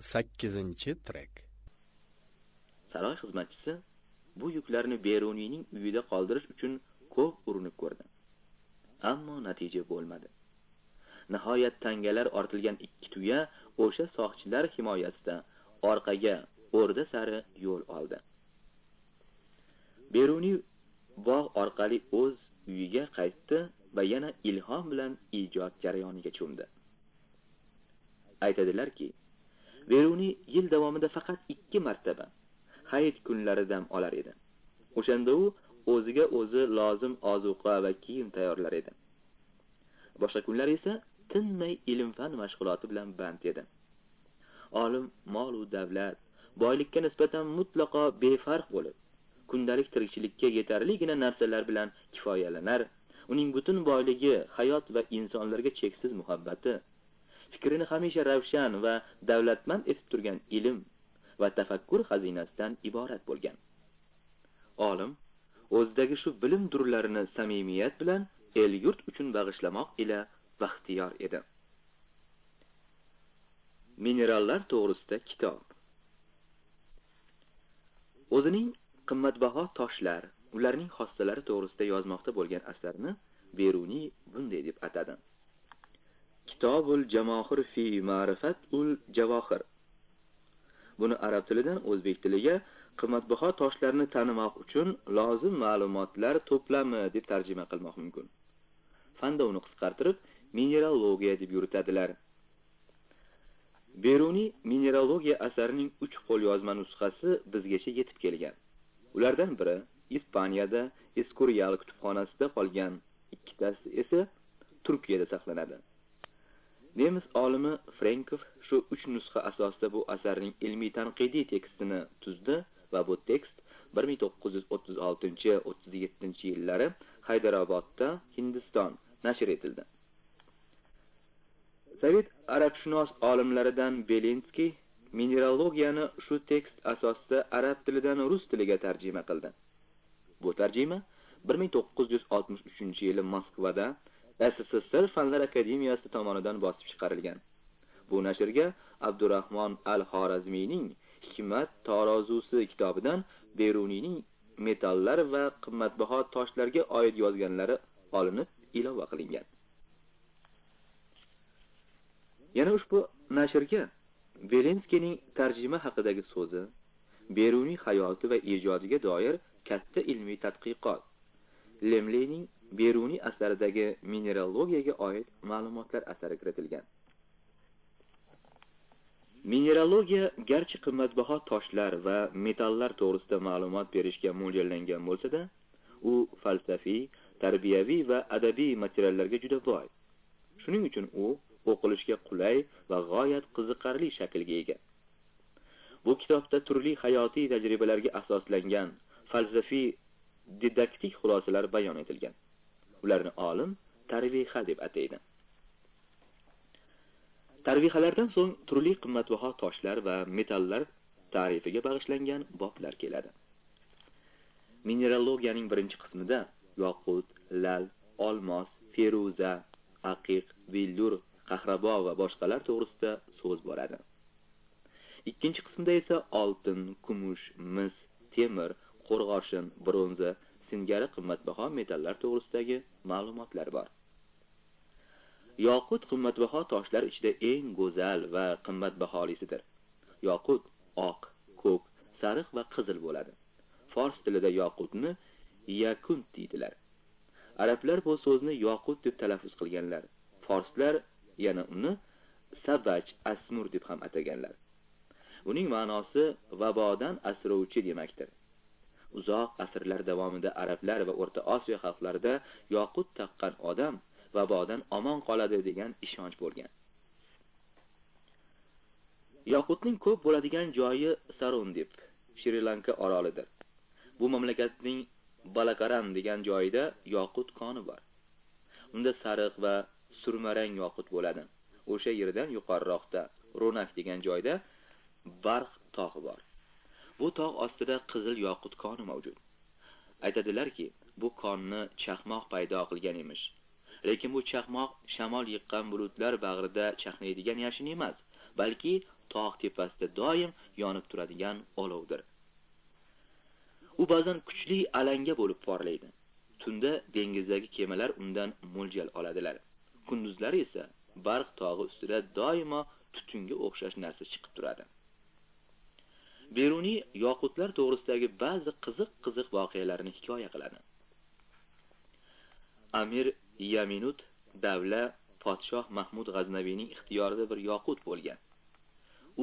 8-trek. Saroy xizmatchisi bu yuklarni Beruniyning uyida qoldirish uchun ko'p urinib ko'rdi. Ammo natija bo'lmadi. Nihoyat tangalar ortilgan ikki tuya o'sha soqchilar himoyasida orqaga o'rda sari yo'l oldi. Beruniy bog' orqali o'z uyiga qaytdi va yana ilhom bilan ijod jarayoniga cho'mdi. Aytadilarki, Beruniy yil davomida faqat 2 martaba hayit kunlarida dam olar edi. O'shanda u o'ziga o'zi lozim ozuqa va kiyim tayyorlar edi. Boshqa kunlar esa tinmay ilm-fan mashg'uloti bilan band edi. Olim mol va davlat, boylikka nisbatan mutlaqo befarq bo'lib, kundalik tirikchilikka yetarligina narsalar bilan kifoyalanar, uning butun boyligi, hayot va insonlarga cheksiz muhabbati, fikrini hamisha ravshan va davlatmand etib turgan ilm va tafakkur xazinasidan iborat bo'lgan. Olim o'zidagi shu bilim durlarini samimiyat bilan el-yurt uchun bag'ishlamoq ila baxtiyor edi. Minerallar to'g'risida kitob. O'zining qimmatbaho toshlar, ularning xossalari to'g'risida yozmoqda bo'lgan asarni Beruniy bunday deb atadi. Kitobul Jamohir fi Ma'rifatul Javohir. Buni arab tilidan o'zbek tiliga qimmatbaho toshlarni tanimoq uchun lozim ma'lumotlar to'plami deb tarjima qilmoq mumkin. Fanda uni qisqartirib mineralogiya deb yuritadilar. Beruniy mineralogiya asarining 3 qo'lyozma nusxasi bizgacha yetib kelgan. Ulardan biri Ispaniyada Escorial kutubxonasida qolgan, ikkitasi esa Turkiyada saqlanadi. Nemis olimi Frenkov shu 3 nusxa asosida bu asarning ilmiy tanqidiy tekstini tuzdi va bu tekst 1936-37 yillari Haydarobodda, Hindiston nashr etildi. Sovet arabshunos olimlaridan Belinskiy mineralogiyani shu tekst asosida arab tilidan rus tiliga tarjima qildi. Bu tarjima 1963-yili Moskvada SSSR Fanlar akademiyasi tomonidan bosib chiqarilgan. Bu nashrga Abdurrahmon al-Xorazmiyning Hikmat tarozusi kitobidan Beruniyning metallar va qimmatbaho toshlarga oid yozganlari olinib ilova qilingan. Yana ushbu nashrga Belinskiyning tarjima haqidagi so'zi, Beruniy hayoti va ijodiga doir katta ilmiy tadqiqot, Lemleyning Beruniy asaridagi mineralogiyaga oid ma'lumotlar asari kiritilgan. Mineralogiya garchi qimmatbaho toshlar va metallar to'g'risida ma'lumot berishga mo'ljallangan bo'lsa-da, u falsafiy, tarbiyaviy va adabiy materiallarga juda boy. Shuning uchun u o'qilishga qulay va g'oyat qiziqarli shaklga ega. Bu kitobda turli hayotiy tajribalarga asoslangan falsafiy didaktik xulosalar bayon etilgan. Ularni olim tarviha deb ataydi. Tarvihalardan so'ng turli qimmatbaho toshlar va metallar ta'rifiga bag'ishlangan boblar keladi. Mineralogiyaning birinchi qismida yoqut, lal, olmos, feruza, aqiq, billur, qahrabo va boshqalar to'g'risida so'z boradi. Ikkinchi qismda esa oltin, kumush, mis, temir, qo'rg'oshin, bronza singari qimmatbaho metallar to'g'risidagi ma'lumotlar bor. Yoqut qimmatbaho toshlar ichida eng go'zal va qimmatbaholisidir. Yoqut oq, ko'k, sariq va qizil bo'ladi. Fors tilida yoqutni yakunt deydilar. Arablar bu so'zni yoqut deb talaffuz qilganlar. Forslar yana uni sabach asmur deb ham ataganlar. Uning ma'nosi vabodan asrovchi demakdir. Uzoq asrlar davomida arablar va O'rta Osiyo xalqlarida yoqut taqqan odam vabodan omon qoladi degan ishonch bo'lgan. Yoqutning ko'p bo'ladigan joyi Sarondip, Shri Lanka orolidir. Bu mamlakatning Balakaran degan joyida yoqut koni bor. Unda sariq va surmarang yoqut bo'ladi. O'sha yerdan yuqoriroqda Ronak degan joyda Barx tog'i bor. Bu tog' ostida qizil yoqut koni mavjud. Aytadilarki, bu konni chaqmoq paydo qilgan emish. Lekin bu chaqmoq shamol yiqqan bulutlar bag'rida chaqnaydigan yashin emas, balki tog' tepasida doim yonib turadigan olovdir. U ba'zan kuchli alanga bo'lib porlaydi. Tunda dengizdagi kemalar undan mo'ljal oladilar. Kunduzlari esa barq tog'i ustida doimo tutunga o'xshash narsa chiqib turadi. Beruniy yoqutlar to'g'risidagi ba'zi qiziq voqealarni hikoya qiladi. Amir Yaminut davla podshoh Mahmud G'aznaviyning ixtiyorida bir yoqut bo'lgan.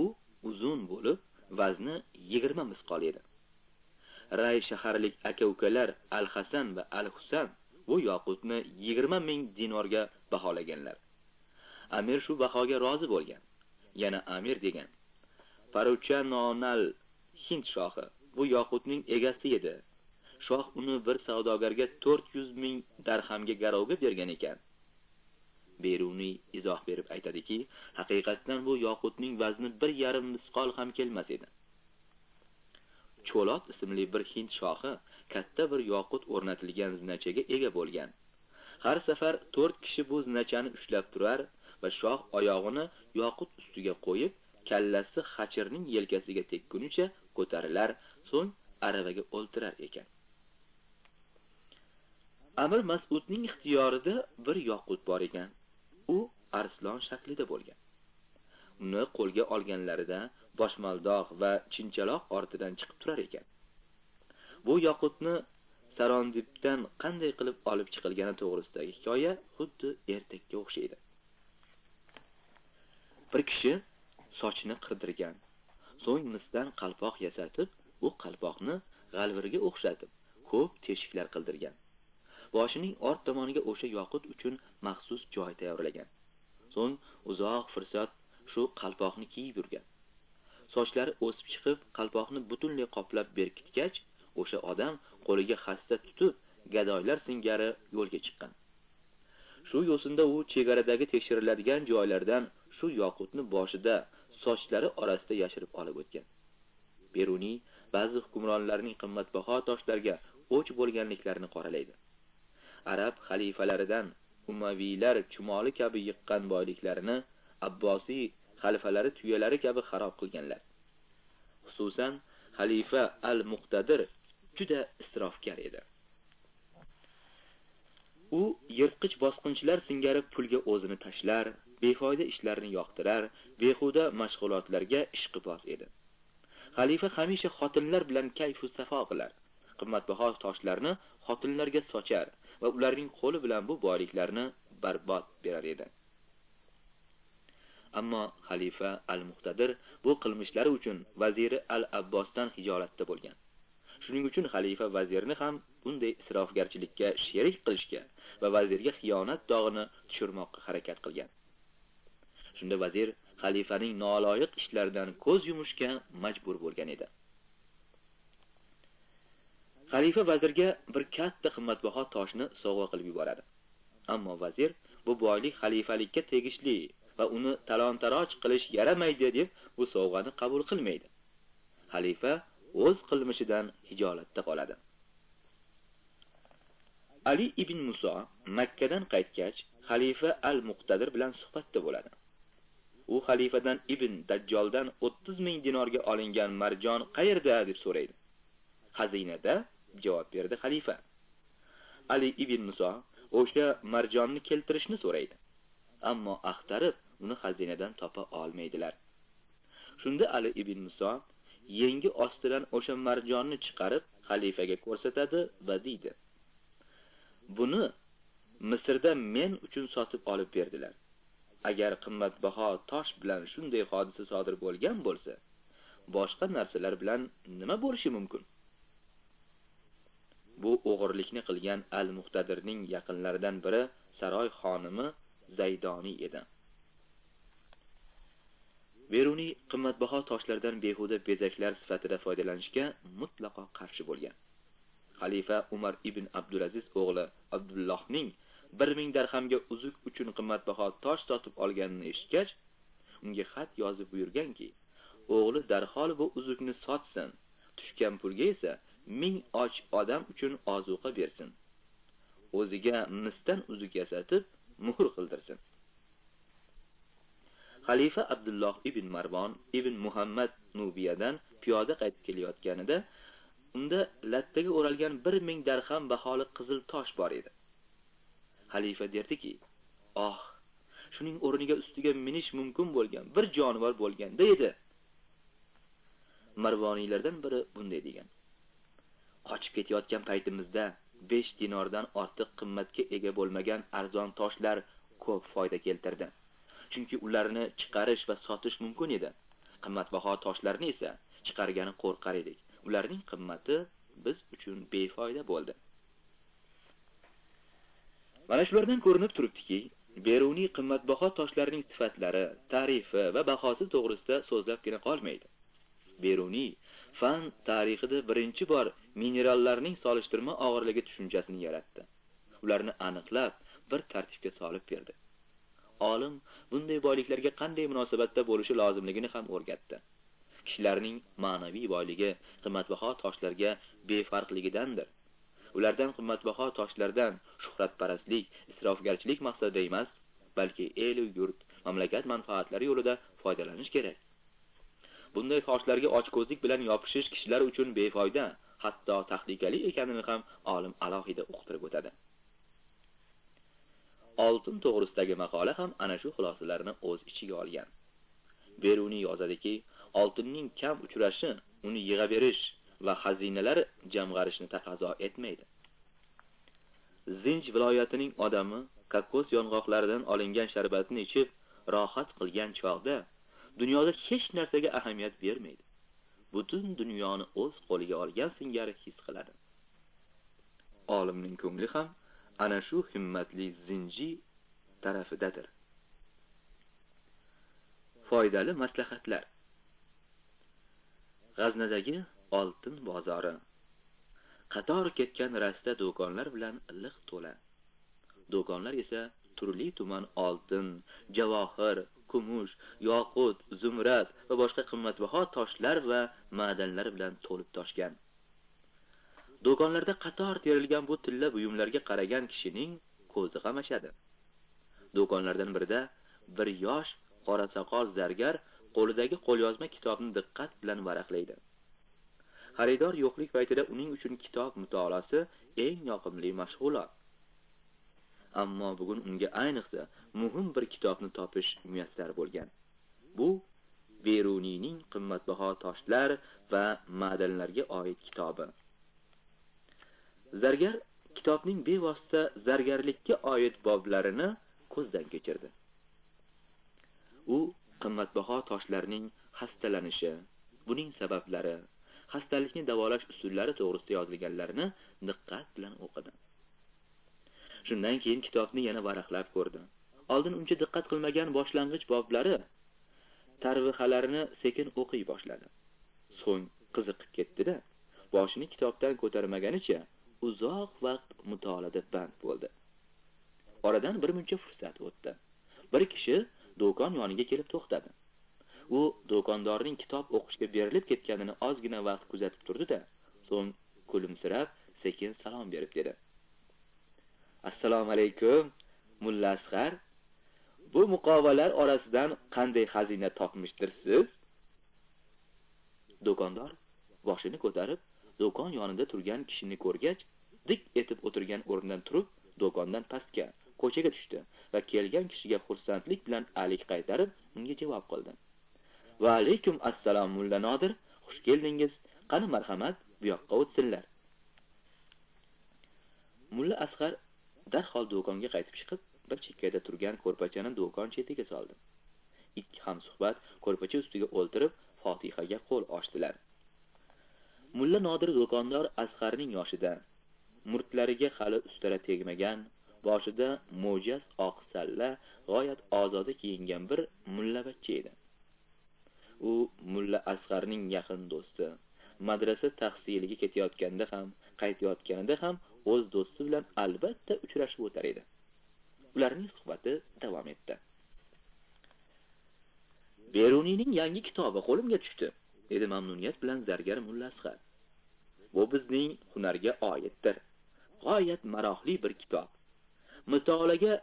U uzun bo'lib, vazni 20 misqol edi. Ray shaharlik aka-ukalar Al-Hasan va Al-Husan bu yoqutni 20 ming dinorga baholaganlar. Amir shu bahoga rozi bo'lgan. Yana Amir degan Paruchanonal Hind shohi bu yoqutning egasi edi. Shoh uni bir savdogarga 400 ming darhamga garovga bergan ekan. Beruniy izoh berib aytadiki, haqiqatan bu yoqutning vazni 1,5 misqol ham kelmas edi. Cho'lot ismli bir Hind shohi katta bir yoqut o'rnatilgan zinachaga ega bo'lgan. Har safar 4 kishi bu zinachani ushlab turar va shoh oyog'ini yoqut ustiga qo'yib, kallasi xachirning yelkasiga tekkunicha ko'tarilar, so'ng aravaga o'ltirar ekan. Amir Mas'udning ixtiyorida bir yoqut bor ekan. U arslon shaklida bo'lgan. Uni qo'lga olganlarida boshmaldoq va chinchaloq ortidan chiqib turar ekan. Bu yoqutni Sarondibdan qanday qilib olib chiqilgani to'g'risidagi hikoya xuddi ertakka o'xshaydi. Bir kishi sochini qirdirgan, so'ng misdan qalpoq yasatib, u qalpoqni g'alvirga o'xshatib, ko'p teshiklar qildirgan. Boshining ort tomoniga o'sha yoqut uchun maxsus joy tayyorlagan. So'ng uzoq fursat shu qalpoqni kiyib yurgan. Sochlari o'sib chiqib, qalpoqni butunlay qoplab berkitgach, o'sha odam qo'liga hassa tutib, gadoylar singari yo'lga chiqqan. Shu yo'sinda u chegaradagi tekshiriladigan joylardan shu yoqutni boshida, sochlari orasida yashirib olib o'tgan. Beruniy ba'zi hukmronlarning qimmatbaho toshlarga o'ch bo'lganliklarini qoralaydi. Arab xalifalaridan Umaviylar chumoli kabi yiqqan boyliklarini Abbosiy xalifalari tuyalari kabi xarob qilganlar. Xususan, xalifa Al-Muqtadir juda isrofgar edi. U yirtqich bosqinchilar singari pulga o'zini tashlar, befoyda ishlarni yoqtirar, behuda mashg'ulotlarga ishqiboz edi. Xalifa hamisha xotinlar bilan kayfu safo qilar, qimmatbaho toshlarni xotinlarga sochar va ularning qo'li bilan bu boyliklarni barbod berar edi. Ammo xalifa Al-Muqtadir bu qilmishlari uchun vaziri Al-Abbosdan hijolatda bo'lgan. Shuning uchun xalifa vazirni ham bunday isrofgarchilikka sherik qilishga va vazirga xiyonat dog'ini tushirmoqqa harakat qilgan. Shunda vazir xalifaning noloyiq ishlaridan ko'z yumishga majbur bo'lgan edi. Xalifa vazirga bir katta qimmatbaho toshni sovg'a qilib yuboradi. Ammo vazir bu boylik xalifalikka tegishli va uni talon-taroj qilish yaramaydi deb bu sovg'ani qabul qilmaydi. Xalifa o'z qilmishidan hijolatda qoladi. Ali ibn Muso Makkadan qaytgach, xalifa Al-Muqtadir bilan suhbatda bo'ladi. U xalifadan Ibn Dajjoldan 30 ming dinorga olingan marjon qayerda deb so'raydi. Xazinada javob berdi xalifa. Ali ibn Muso o'sha marjonni keltirishni so'raydi. Ammo axtarib uni xazinadan topa olmaydilar. Shunda Ali ibn Muso yengi ostidan o'sha marjonni chiqarib xalifaga ko'rsatadi va deydi: "Buni Misrda men uchun sotib olib berdilar. Agar qimmatbaho tosh bilan shunday hodisa sodir bo'lgan bo'lsa, boshqa narsalar bilan nima bo'lishi mumkin?" Bu o'g'irlikni qilgan Al-Muqtadirning yaqinlaridan biri saroy xonimi Zaydoniy edi. Beruniy qimmatbaho toshlardan behuda bezaklar sifatida foydalanishga mutlaqo qarshi bo'lgan. Xalifa Umar ibn Abdulaziz o'g'li Abdullohning 1000 darhamga uzuk uchun qimmatbaho tosh sotib olganini eshitgach, unga xat yozib buyurganki, o'g'li darhol bu uzukni sotsin, tushgan pulga esa 1000 och odam uchun ozuqa bersin. O'ziga misdan uzuk yasatib muhr qildirsin. Xalifa Abdulloh ibn Marvon ibn Muhammad Nubiyadan piyoda qaytib kelayotganida unda lattaga o'ralgan 1000 dirham baholi qizil tosh bor edi. Xalifa derdiki: "Oh, shuning o'rniga ustiga minish mumkin bo'lgan bir jonivor bo'lganda edi." Marvoniylardan biri bunday degan: "Qochib ketayotgan paytimizda 5 dinordan ortiq qimmatga ega bo'lmagan arzon toshlar ko'p foyda keltirdi. Chunki ularni chiqarish va sotish mumkin edi. Qimmatbaho toshlarni esa chiqargani qo'rqar edik. Ularning qimmati biz uchun befoyda bo'ldi." Mana shulardan ko'rinib turibdiki, Beruniy qimmatbaho toshlarning sifatlari, tarifi va bahosi to'g'risida so'zlabgina qolmaydi. Beruniy fan tarixida birinchi bor minerallarning solishtirma og'irligi tushunchasini yaratdi. Ularni aniqlab, bir tartibga solib berdi. Olim bunday boyliklarga qanday munosabatda bo'lishi lozimligini ham o'rgatdi. Kishilarning ma'naviy boyligi qimmatbaho toshlarga befarqligidandir. Ulardan qimmatbaho toshlardan shuhratparastlik, isrofgarchilik maqsadida emas, balki el u yurt, mamlakat manfaatlari yo'lida foydalanish kerak. Bunday toshlarga ochko'zlik bilan yopishish kishilar uchun befoyda, hatto tahlikali ekanini ham olim alohida uqtirib o'tadi. Oltin to'g'risidagi maqola ham ana shu xulosalarni o'z ichiga olgan. Beruniy yozadiki, oltinning kam uchrashi uni yig'averish va xazinalar jamg'arishni taqozo etmaydi. Zinj viloyatining odami kokos yong'oqlaridan olingan sharbatni ichib rohat qilgan chog'da dunyoda hech narsaga ahamiyat bermaydi. Butun dunyoni o'z qo'liga olgan singari his qiladi. Olimning ko'ngli ham ana shu himmatli zinji tarafidadir. Foydali maslahatlar. G'aznadagi oltin bozori. Qator ketgan rasta do'konlar bilan liq to'la. Do'konlar esa turli tuman oltin, javohir, kumush, yoqut, zumrad va boshqa qimmatbaho toshlar va ma'danlar bilan to'lib toshgan. Do'konlarda qator terilgan bu tilla buyumlarga qaragan kishining ko'zi qamashadi. Do'konlardan birida bir yosh qora soqol zargar qo'lidagi qo'lyozma kitobni diqqat bilan varaqlaydi. Xaridor yo'qlik paytida uning uchun kitob mutolaasi eng yoqimli mashg'ulot. Ammo bugun unga ayniqsa muhim bir kitobni topish muyassar bo'lgan. Bu Beruniyning qimmatbaho toshlar va ma'danlarga oid kitobi. Zargar kitobning bevosita zargarlikka oid boblarini ko'zdan kechirdi. U qimmatbaho toshlarning xastalanishi, buning sabablari, xastalikni davolash usullari to'g'risida yozilganlarni diqqat bilan o'qidi. Shundan keyin kitobni yana varaqlab ko'rdi. Oldin uncha diqqat qilmagan boshlang'ich boblari tarvihalarini sekin o'qiy boshladi. So'ng qiziqib ketdi-da, boshini kitobdan ko'tarmaganicha uzoq vaqt mutolaada band bo'ldi. Oradan bir muncha fursat o'tdi. Bir kishi do'kon yoniga kelib to'xtadi. U do'kondorning kitob o'qishga berilib ketganini ozgina vaqt kuzatib turdi-da, so'ng kulimsirab sekin salom berib dedi: "Assalomu alaykum, Mulla Asqar. Bu muqovalar orasidan qanday xazina topmishdirsiz?" Do'kondor boshini ko'tarib, do'kon yonida turgan kishini ko'rgach, dik etib o'tirgan o'rnidan turib, do'kondan pastga, ko'chaga tushdi va kelgan kishiga xursandlik bilan alik qaytarib, unga javob qildi: "Va alaykum assalom Mulla Nodir, xush keldingiz. Qani marhamat, bu yoqqa o'tsinlar." Mulla Asqar darhol do'konga qaytib chiqib, bir chekkada turgan ko'rpachani do'kon chetiga soldi. Ikki hamsuhbat ko'rpacha ustiga o'ltirib, Fotihaga qo'l ochdilar. Mulla Nodir do'kondor Asqarning yoshida, murtlariga hali ustara tegmagan, boshida mo'jas oq salla, g'oyat ozoda kiyingan bir mullavachcha edi. U Mulla Asqarning yaqin do'sti. Madrasa tahsiliga ketayotganda ham, qaytayotganida ham o'z do'sti bilan albatta uchrashib o'tar edi. Ularning suhbati davom etdi. "Beruniyning yangi kitobi qo'limga tushdi", dedi mamnuniyat bilan zargar Mulla Asqar. "Bu bizning hunarga oiddir. G'oyat maroqli bir kitob. Mutolaaga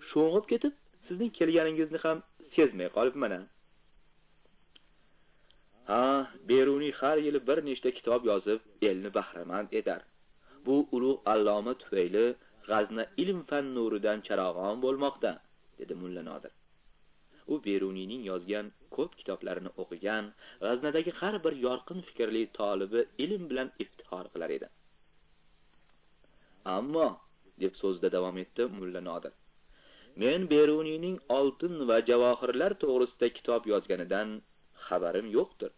sho'ng'ib ketib, sizning kelganingizni ham sezmay qolibman. Ha, Beruniy har yili bir nechta kitob yozib, elni bahramand etar. Bu ulug' alloma tufayli G'azna ilm-fan nuridan charog'on bo'lmoqda, dedi Mulla Nodir. U Beruniyning yozgan ko'p kitoblarini o'qigan, G'aznadagi har bir yorqin fikrli tolibi ilm bilan iftixor qilar edi. Ammo, deb so'zda davom etdi Mulla Nodir, men Beruniyning oltin va javohirlar to'g'risida kitob yozganidan xabarim yo'qdir.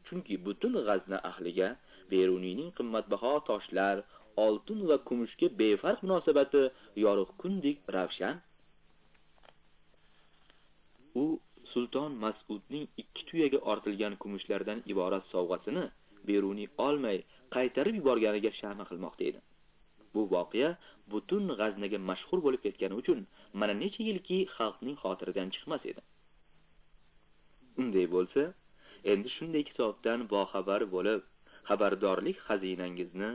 Chunki butun G'azna ahliga Beruniyning qimmatbaho toshlar, oltin va kumushga befarq munosabati yorug' kundek ravshan. U Sulton Mas'udning 2 tuyaga ortilgan kumushlardan iborat sovg'asini Beruniy olmay qaytarib yuborganiga shama qilmoqda edi. Bu voqea butun G'aznaga mashhur bo'lib ketgani uchun mana necha yilki xalqning xotiridan chiqmas edi. Unday bo'lsa, endi shunday kitobdan boxabar bo'lib, xabardorlik xazinangizni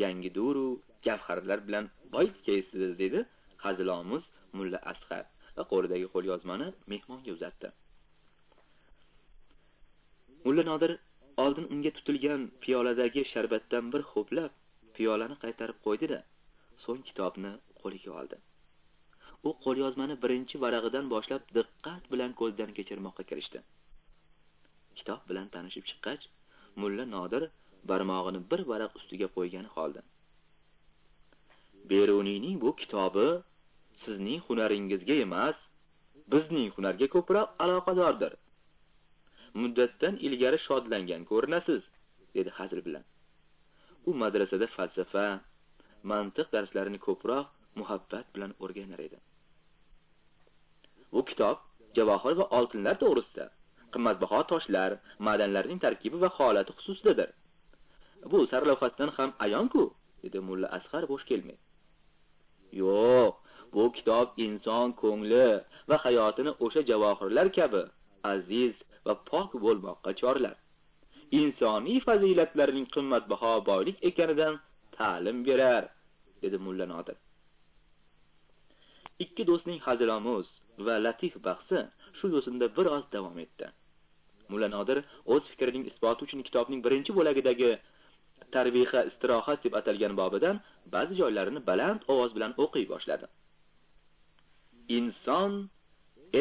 yangi duru gavharlar bilan boyitgaysiz, dedi hazilomuz Mulla Asqar va qo'lidagi qo'lyozmani mehmonga uzatdi. Mulla Nodir oldin unga tutilgan piyoladagi sharbatdan bir ho'plab piyolani qaytarib qo'ydi-da, so'ng kitobni qo'liga oldi. U qo'lyozmani birinchi varag'idan boshlab diqqat bilan ko'zdan kechirmoqqa kirishdi. Kitob bilan tanishib chiqqach, Mulla Nodir barmog'ini bir varaq ustiga qo'ygani qoldi. Beruniyning bu kitobi sizning hunaringizga emas, bizning hunarga ko'proq aloqadordir. Muddatdan ilgari shodlangan ko'rinasiz, dedi hazil bilan. U madrasada falsafa, mantiq darslarini ko'proq muhabbat bilan o'rganar edi. Bu kitob javohir va oltinlar to'g'risida, qimmatbaho toshlar, ma'danlarning tarkibi va holati xususidadir. Bu sarlavhasidan ham ayon-ku, dedi Mulla Asqar bo'sh kelmay. Yo'q, bu kitob inson ko'ngli va hayotini o'sha javohirlar kabi aziz va pok bo'lmoqqa chorlar. Insoniy fazilatlarning qimmatbaho boylik ekanidan ta'lim berar, dedi Mulla Nodir. Ikki do'stning hazilomuz va latif bahsi shu yo'sinda biroz davom etdi. Mulla Nodir o'z fikrining isboti uchun kitobning birinchi bo'lagidagi tarbiha istirohat deb atalgan bobidan ba'zi joylarini baland ovoz bilan o'qiy boshladi. Inson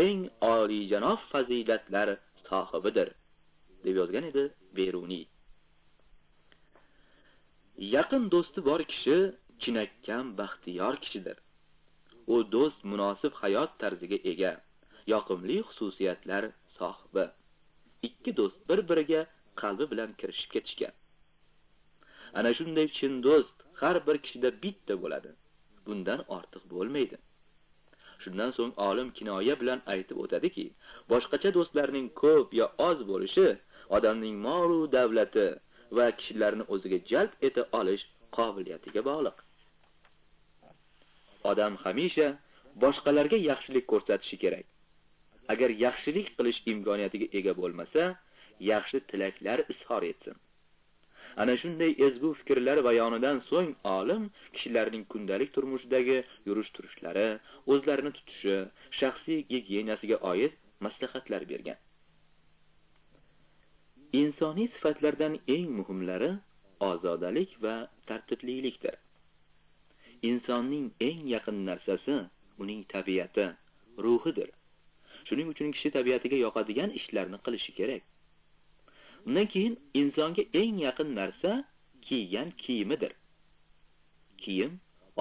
eng oliyjanob fazilatlar sohibidir, deb yozgan edi Beruniy. Yaqin do'sti bor kishi chinakam baxtiyor kishidir. U do'st munosib hayot tarziga ega, yoqimli xususiyatlar sohibi. Ikki do'st bir-biriga qalbi bilan kirishib ketishgan. Ana shunday chin do'st har bir kishida bitta bo'ladi. Bundan ortiq bo'lmaydi. Shundan so'ng olim kinoya bilan aytib o'tadiki, boshqacha do'stlarning ko'p yo oz bo'lishi odamning mol-u davlati va kishilarni o'ziga jalb eta olish qobiliyatiga bog'liq. Odam hamisha boshqalarga yaxshilik ko'rsatishi kerak. Agar yaxshilik qilish imkoniyatiga ega bo'lmasa, yaxshi tilaklar izhor etsin. Ana shunday ezgu fikrlar bayonidan so'ng olim kishilarning kundalik turmushidagi yurish-turishlari, o'zlarini tutishi, shaxsiy gigiyenasiga oid maslahatlar bergan. Insoniy sifatlardan eng muhimlari ozodalik va tartiblilikdir. Insonning eng yaqin narsasi uning tabiati, ruhidir. Shuning uchun kishi tabiatiga yoqadigan ishlarni qilishi kerak. Undan keyin insonga eng yaqin narsa kiygan kiyimidir. Kiyim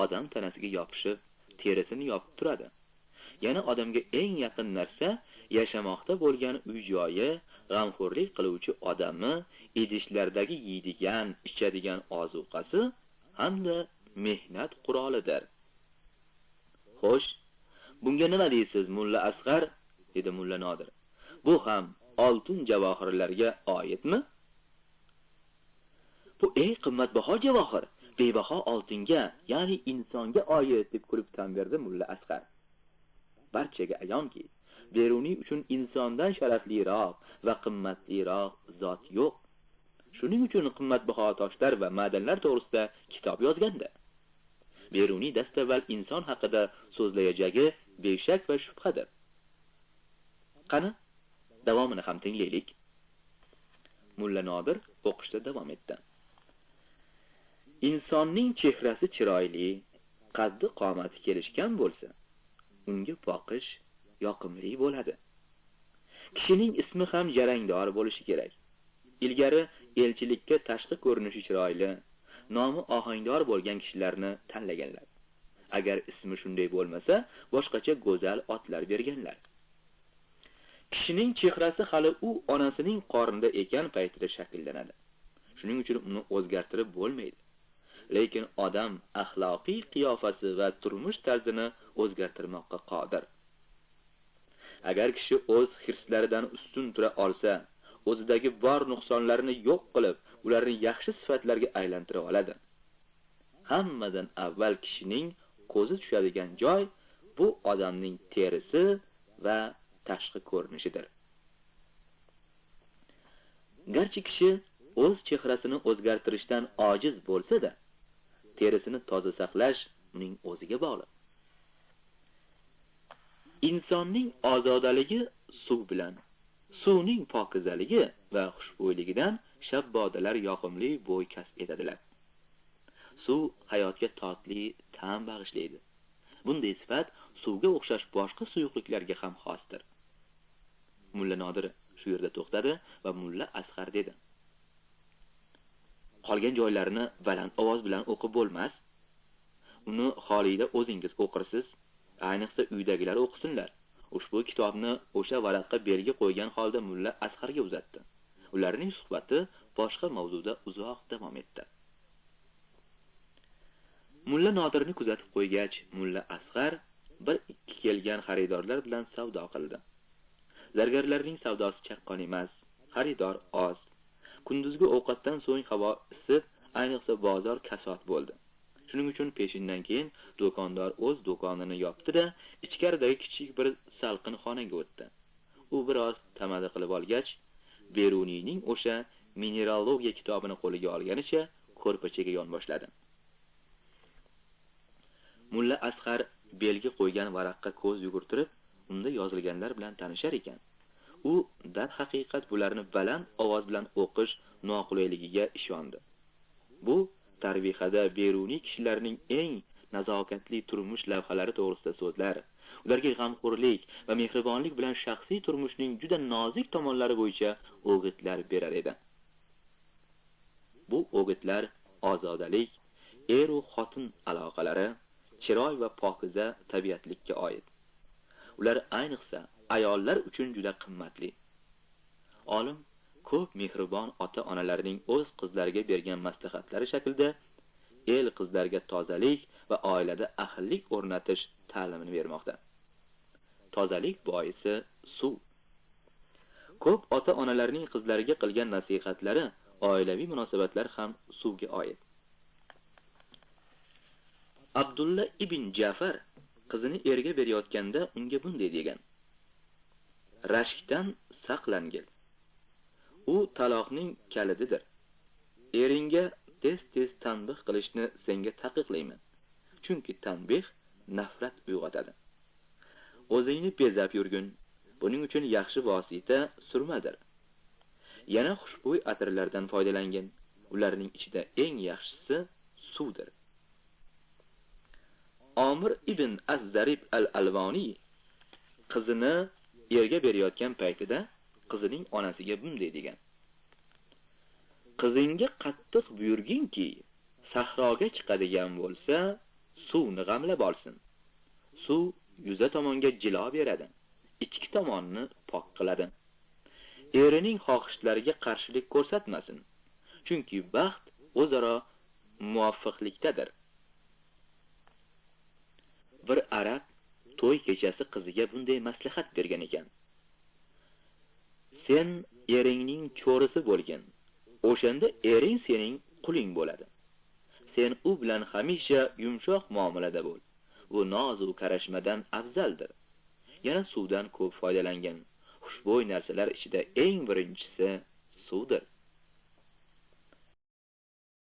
odam tanasiga yopishib, terisini yopib turadi. Yana odamga eng yaqin narsa yashamoqda bo'lgan uy-joyi, g'amxo'rlik qiluvchi odami, idishlardagi yeydigan, ichadigan ozuqasi hamda mehnat qurolidir. Xo'sh, bunga nima deysiz, Mulla Asqar? Dedi Mulla Nodir. Bu ham oltin javohirlarga oidmi? Bu eng qimmatbaho javohir bebaho oltinga, ya'ni insonga oid, deb kulib tan berdi Mulla Asqar. Barchaga ayonki, Beruniy uchun insondan sharafliroq va qimmatliroq zot yo'q. Shuning uchun qimmatbaho toshlar va ma'danlar to'g'risida kitob yozganda. Beruniy dastavval inson haqida so'zlayajagi beshak va shubhadir. Qani, davomini ham tinglaylik. Mulla Nodir o'qishda davom etdi. Insonning chehrasi chiroyli, qaddi qomati kelishgan bo'lsa, unga boqish yoqimli bo'ladi. Kishining ismi ham jarangdor bo'lishi kerak. Ilgari elchilikka tashqi ko'rinishi chiroyli, nomi ohangdor bo'lgan kishilarni tanlaganlar. Agar ismi shunday bo'lmasa, boshqacha go'zal otlar berganlar. Kishining chehrasi hali u onasining qornida ekan paytida shakllanadi. Shuning uchun uni o'zgartirib bo'lmaydi. Lekin odam axloqiy qiyofasi va turmush tarzini o'zgartirmoqqa qodir. Agar kishi o'z hirslaridan ustun tura olsa, o'zidagi bor nuqsonlarini yo'q qilib, ularni yaxshi sifatlarga aylantira oladi. Hammadan avval kishining ko'zi tushadigan joy bu odamning terisi va tashqi ko'rinishidir. Garchi kishi o'z chehrasini o'zgartirishdan ojiz bo'lsa-da, terisini toza saqlash uning o'ziga bog'liq. Insonning ozodaligi suv bilan, suvning pokizaligi va xushbo'yligidan shabbodalar yoqimli bo'y kasb etadilar. Suv hayotga totli ta'm bag'ishlaydi. Bunday sifat suvga o'xshash boshqa suyuqliklarga ham xosdir. Mulla Nodir shu yerda to'xtadi va Mulla Asqar dedi: Qolgan joylarini baland ovoz bilan o'qib bo'lmas. Uni xolida o'zingiz o'qirsiz, ayniqsa uydagilar o'qisinlar. Ushbu kitobni o'sha varaqqa belgi qo'ygan holda Mulla Asqarga uzatdi. Ularning suhbati boshqa mavzuda uzoq davom etdi. Mulla Nodirni kuzatib qo'ygach, Mulla Asqar bir ikki kelgan xaridorlar bilan savdo qildi. Zargarlarning savdosi chaqqon emas, xaridor oz. Kunduzgi ovqatdan so'ng havo isib, ayniqsa bozor kasod bo'ldi. Shuning uchun peshindan keyin do'kondor o'z do'konini yopdi-da, ichkaridagi kichik bir salqin xonaga o'tdi. U biroz tamada qilib olgach, Beruniyning o'sha mineralogiya kitobini qo'liga olganicha ko'rpachaga yonboshladi. Mulla Asqar belgi qo'ygan varaqqa ko'z yugurtirib, unda yozilganlar bilan tanishar ekan. U dar haqiqat bularni baland ovoz bilan o'qish noqulayligiga ishondi. Bu tarvihada Beruniy kishilarning eng nazokatli turmush lavhalari to'g'risida so'zlar, ularga g'amxo'rlik va mehribonlik bilan shaxsiy turmushning juda nozik tomonlari bo'yicha o'g'itlar berar edi. Bu o'gitlar ozodalik, er va xotin aloqalari, chiroy va pokiza tabiatlikka oid. Ular ayniqsa ayollar uchun juda qimmatli. Olim ko'p mehribon ota-onalarning o'z qizlariga bergan maslahatlari shaklida el qizlarga tozalik va oilada ahillik o'rnatish ta'limini bermoqda. Tozalik boisi suv. Ko'p ota-onalarning qizlariga qilgan nasihatlari, oilaviy munosabatlar ham suvga oid. Abdulla ibn Ja'far qizini erga berayotganda unga bunday degan: Rashkdan saqlangil. U taloqning kalididir. Eringga tez-tez tanbih qilishni senga taqiqlayman. Chunki tanbih nafrat uyg'otadi. O'zingni bezab yurgin. Buning uchun yaxshi vosita surmadir. Yana xushbo'y atirlardan foydalangin. Ularning ichida eng yaxshisi suvdir. Omir ibn Az-Zarib al-Alvoni qizini erga berayotgan paytida qizining onasiga bunday degan: Qizingga qattiq buyurginki, sahroga chiqadigan bo'lsa, suvni g'amlab olsin. Suv yuza tomonga jilo beradi, ichki tomonni pok qiladi. Erining xohishlariga qarshilik ko'rsatmasin, chunki baxt o'zaro muvaffaqlikdadir. Bir arab to'y kechasi qiziga bunday maslahat bergan ekan: Sen eringning cho'risi bo'lgin. O'shanda ering sening quling bo'ladi. Sen u bilan hamisha yumshoq muomalada bo'l. Bu noz va qarashmadan afzaldir. Yana suvdan ko'p foydalangan. Xushbo'y narsalar ichida eng birinchisi suvdir.